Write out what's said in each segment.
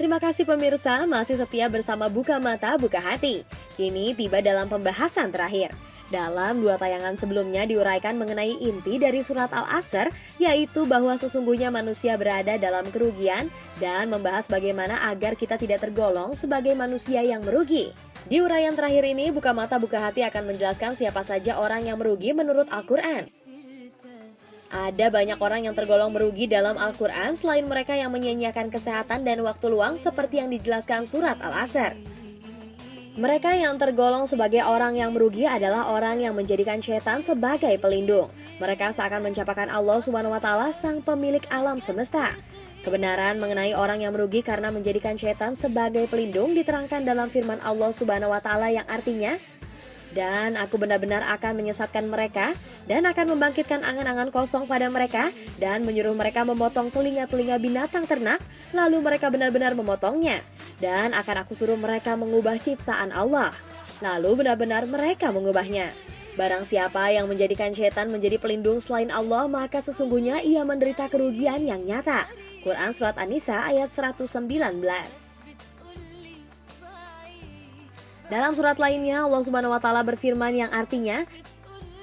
Terima kasih pemirsa, masih setia bersama Buka Mata, Buka Hati. Kini tiba dalam pembahasan terakhir. Dalam dua tayangan sebelumnya diuraikan mengenai inti dari surat Al-Asr, yaitu bahwa sesungguhnya manusia berada dalam kerugian dan membahas bagaimana agar kita tidak tergolong sebagai manusia yang merugi. Di uraian terakhir ini, Buka Mata, Buka Hati akan menjelaskan siapa saja orang yang merugi menurut Al-Quran. Ada banyak orang yang tergolong merugi dalam Al-Quran selain mereka yang menyia-nyiakan kesehatan dan waktu luang seperti yang dijelaskan surat Al-Asr. Mereka yang tergolong sebagai orang yang merugi adalah orang yang menjadikan syaitan sebagai pelindung. Mereka seakan mencapakan Allah SWT, sang pemilik alam semesta. Kebenaran mengenai orang yang merugi karena menjadikan syaitan sebagai pelindung diterangkan dalam firman Allah SWT yang artinya, "Dan aku benar-benar akan menyesatkan mereka dan akan membangkitkan angan-angan kosong pada mereka dan menyuruh mereka memotong telinga-telinga binatang ternak, lalu mereka benar-benar memotongnya. Dan akan aku suruh mereka mengubah ciptaan Allah, lalu benar-benar mereka mengubahnya. Barang siapa yang menjadikan syaitan menjadi pelindung selain Allah, maka sesungguhnya ia menderita kerugian yang nyata." Quran Surat An-Nisa ayat 119. Dalam surat lainnya, Allah SWT berfirman yang artinya,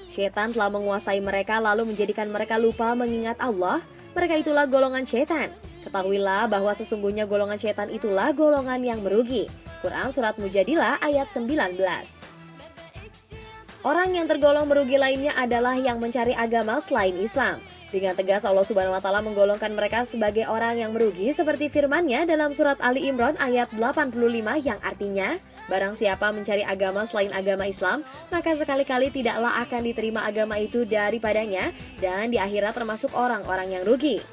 "Syaitan telah menguasai mereka lalu menjadikan mereka lupa mengingat Allah. Mereka itulah golongan syaitan. Ketahuilah bahwa sesungguhnya golongan syaitan itulah golongan yang merugi." Quran Surat Mujadilah ayat 19. Orang yang tergolong merugi lainnya adalah yang mencari agama selain Islam. Dengan tegas Allah SWT menggolongkan mereka sebagai orang yang merugi seperti firman-Nya dalam surat Ali Imran ayat 85 yang artinya, "Barang siapa mencari agama selain agama Islam, maka sekali-kali tidaklah akan diterima agama itu daripadanya dan di akhirat termasuk orang-orang yang rugi."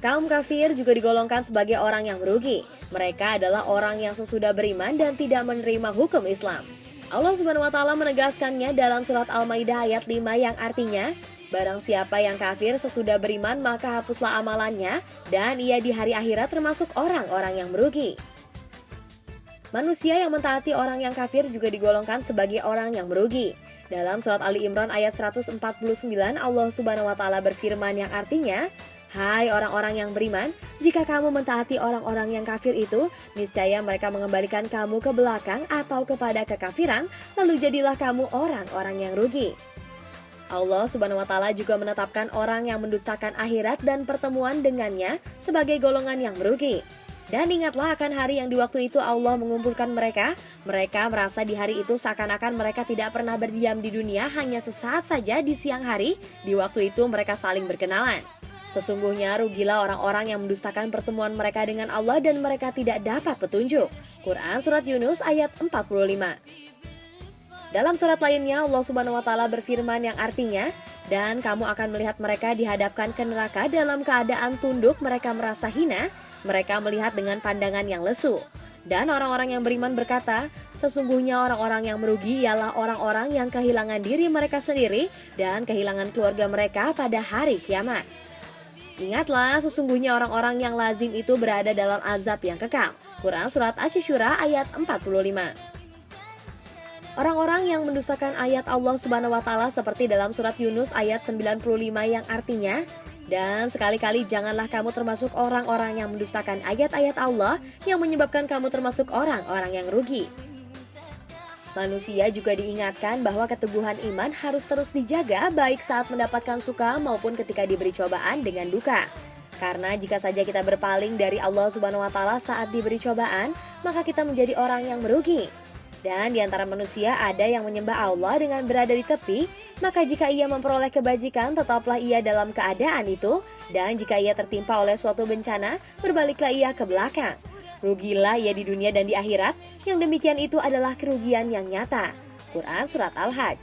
Kaum kafir juga digolongkan sebagai orang yang merugi. Mereka adalah orang yang sesudah beriman dan tidak menerima hukum Islam. Allah SWT menegaskannya dalam surat Al-Maidah ayat 5 yang artinya, "Barang siapa yang kafir sesudah beriman maka hapuslah amalannya dan ia di hari akhirat termasuk orang-orang yang merugi." Manusia yang mentaati orang yang kafir juga digolongkan sebagai orang yang merugi. Dalam surat Ali Imran ayat 149 Allah SWT berfirman yang artinya, "Hai orang-orang yang beriman, jika kamu mentaati orang-orang yang kafir itu, niscaya mereka mengembalikan kamu ke belakang atau kepada kekafiran, lalu jadilah kamu orang-orang yang rugi." Allah SWT juga menetapkan orang yang mendustakan akhirat dan pertemuan dengannya sebagai golongan yang merugi. Dan ingatlah akan hari yang di waktu itu Allah mengumpulkan mereka. Mereka merasa di hari itu seakan-akan mereka tidak pernah berdiam di dunia, hanya sesaat saja di siang hari. Di waktu itu mereka saling berkenalan. Sesungguhnya rugilah orang-orang yang mendustakan pertemuan mereka dengan Allah dan mereka tidak dapat petunjuk. Quran Surat Yunus ayat 45. Dalam surat lainnya Allah SWT berfirman yang artinya, "Dan kamu akan melihat mereka dihadapkan ke neraka dalam keadaan tunduk, mereka merasa hina, mereka melihat dengan pandangan yang lesu." Dan orang-orang yang beriman berkata, "Sesungguhnya orang-orang yang merugi ialah orang-orang yang kehilangan diri mereka sendiri dan kehilangan keluarga mereka pada hari kiamat." Ingatlah, sesungguhnya orang-orang yang lazim itu berada dalam azab yang kekal. Quran Surat Asy-Syura ayat 45. Orang-orang yang mendustakan ayat Allah SWT seperti dalam surat Yunus ayat 95 yang artinya, "Dan sekali-kali janganlah kamu termasuk orang-orang yang mendustakan ayat-ayat Allah yang menyebabkan kamu termasuk orang-orang yang rugi." Manusia juga diingatkan bahwa keteguhan iman harus terus dijaga baik saat mendapatkan suka maupun ketika diberi cobaan dengan duka. Karena jika saja kita berpaling dari Allah SWT saat diberi cobaan, maka kita menjadi orang yang merugi. Dan di antara manusia ada yang menyembah Allah dengan berada di tepi, maka jika ia memperoleh kebajikan, tetaplah ia dalam keadaan itu, dan jika ia tertimpa oleh suatu bencana, berbaliklah ia ke belakang. Rugilah ia di dunia dan di akhirat, yang demikian itu adalah kerugian yang nyata. Quran Surat Al-Hajj.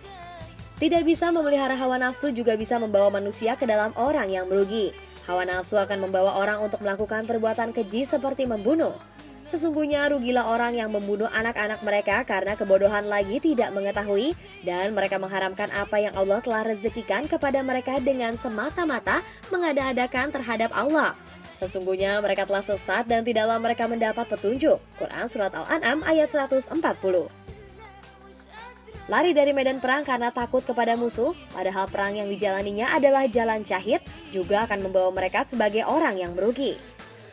Tidak bisa memelihara hawa nafsu juga bisa membawa manusia ke dalam orang yang merugi. Hawa nafsu akan membawa orang untuk melakukan perbuatan keji seperti membunuh. Sesungguhnya rugilah orang yang membunuh anak-anak mereka karena kebodohan lagi tidak mengetahui, dan mereka mengharamkan apa yang Allah telah rezekikan kepada mereka dengan semata-mata mengada-adakan terhadap Allah. Sesungguhnya mereka telah sesat dan tidaklah mereka mendapat petunjuk. Quran Surat Al-An'am ayat 140. Lari dari medan perang karena takut kepada musuh, padahal perang yang dijalaninya adalah jalan syahid, juga akan membawa mereka sebagai orang yang merugi.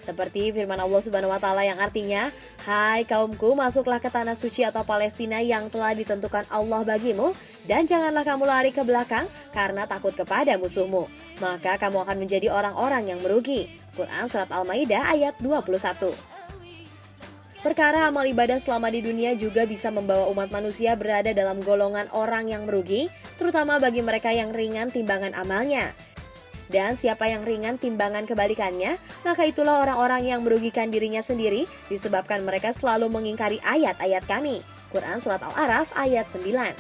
Seperti firman Allah Subhanahu wa taala yang artinya, "Hai kaumku, masuklah ke tanah suci atau Palestina yang telah ditentukan Allah bagimu, dan janganlah kamu lari ke belakang karena takut kepada musuhmu. Maka kamu akan menjadi orang-orang yang merugi." Quran Surat Al-Maidah ayat 21. Perkara amal ibadah selama di dunia juga bisa membawa umat manusia berada dalam golongan orang yang merugi, terutama bagi mereka yang ringan timbangan amalnya. Dan siapa yang ringan timbangan kebalikannya, maka itulah orang-orang yang merugikan dirinya sendiri disebabkan mereka selalu mengingkari ayat-ayat kami. Quran Surat Al-A'raf ayat 9.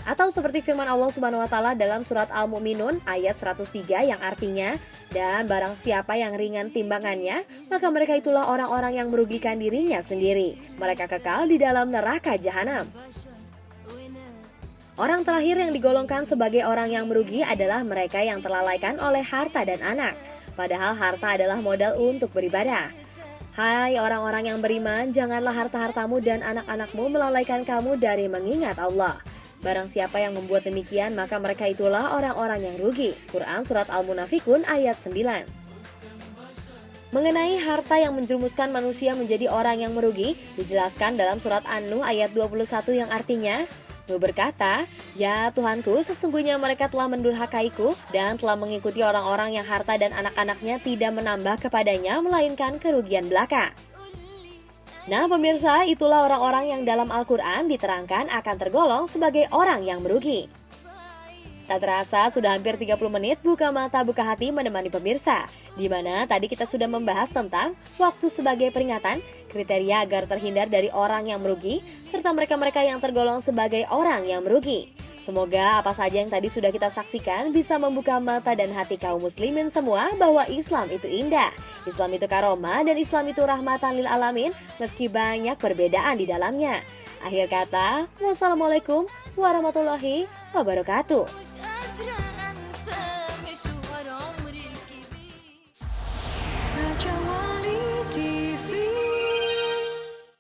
Atau seperti firman Allah Subhanahu wa taala dalam surat Al-Mu'minun ayat 103 yang artinya, "Dan barang siapa yang ringan timbangannya, maka mereka itulah orang-orang yang merugikan dirinya sendiri. Mereka kekal di dalam neraka jahanam." Orang terakhir yang digolongkan sebagai orang yang merugi adalah mereka yang terlalaikan oleh harta dan anak. Padahal harta adalah modal untuk beribadah. Hai orang-orang yang beriman, janganlah harta-hartamu dan anak-anakmu melalaikan kamu dari mengingat Allah. Barang siapa yang membuat demikian, maka mereka itulah orang-orang yang rugi. Quran Surat Al-Munafikun ayat 9. Mengenai harta yang menjerumuskan manusia menjadi orang yang merugi, dijelaskan dalam surat An-Nuh ayat 21 yang artinya, Nuh berkata, "Ya Tuhanku, sesungguhnya mereka telah mendurhakaiku dan telah mengikuti orang-orang yang harta dan anak-anaknya tidak menambah kepadanya, melainkan kerugian belaka." Nah pemirsa, itulah orang-orang yang dalam Al-Quran diterangkan akan tergolong sebagai orang yang merugi. Tak terasa sudah hampir 30 menit buka mata buka hati menemani pemirsa, di mana tadi kita sudah membahas tentang waktu sebagai peringatan, kriteria agar terhindar dari orang yang merugi, serta mereka-mereka yang tergolong sebagai orang yang merugi. Semoga apa saja yang tadi sudah kita saksikan bisa membuka mata dan hati kaum muslimin semua bahwa Islam itu indah, Islam itu karomah, dan Islam itu rahmatan lil alamin meski banyak perbedaan di dalamnya. Akhir kata, wassalamualaikum warahmatullahi wabarakatuh.